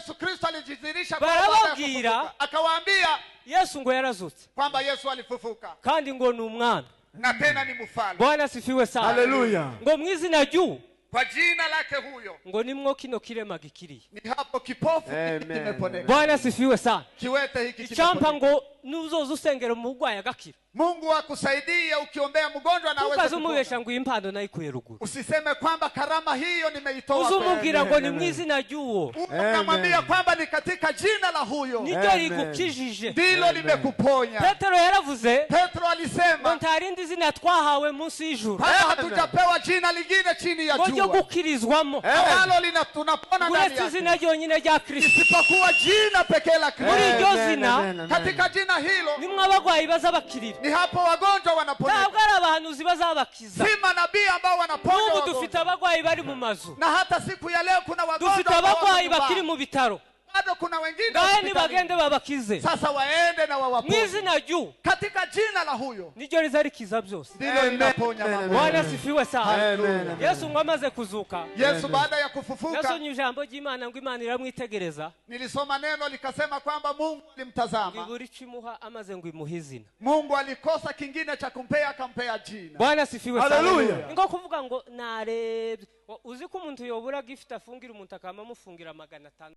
Yesu Kristo alijidhihirisha barababwira akawaambia Yesu ngo yarazutse kwamba Yesu alifufuka kandi ngo ni umwana na tena ni mfalme. Bwana sifiwe sana. Haleluya. Ngo mwizina juu Kwa jina lake huyo ngo nimwo kino kirema gikiriye. ni hapo kipofu kimeponeka. Bwana sifiwe sana. Kiwete hiki Icampa ngo nuzoza usengera mu bugwayi agakira. Mungu akusaidie ukiombea mgonjwa na aweze kupona. Ukazumubesha ngo impando nayikuye ruguru. Usiseme kwamba karama hiyo nimeitoa kwako. Uzumubwira ngo ni mwizina juu. Unamwambia kwamba ni katika jina la huyo. Niryo rigukijije. Ndilo limekuponya. Petero yaravuze. Petro alisema ntarindi zina twahawe munsi y'ijuru. Hatujapewa jina lingine chini ya jua. Ngo gukirizwamo. Ambalo tunapona ndani yake. Zina ryonyine rya Kristo. Isipokuwa jina pekee la Kristo. Muri iryo zina katika jina hilo nimwe abagwayi bazabakirira. Ni hapo wagonjwa wanapona. Ntabwo ari abahanuzi bazabakiza. Si manabii ambao wanapona wagonjwa. N'ubu dufite abagwayi bari mu mazu. Na hata siku ya leo kuna wagonjwa. Dufite abagwayi bakiri mu bitaro. Bado kuna wengine. Ngaye nibagende babakize. Sasa waende na wawaponye. Mwizina juu. Katika jina la huyo. Niryo rizarikiza byose. Ndilo linaponya mambo. Bwana sifiwe sana. Yesu ngamaze kuzuka. Yesu baada ya kufufuka. Nasomye ijambo ry'Imana ngo Imana iramwitegereza. Nilisoma neno likasema kwamba Mungu alimtazama. Ngiburi cimuha amaze ngo imuhizina. Mungu alikosa kingine cha kumpea akampea jina. Bwana sifiwe sana. Haleluya. Ngo kuvuga ngo narebye. Uzi ko umuntu yobura gift afungira umuntu akama mufungira 500.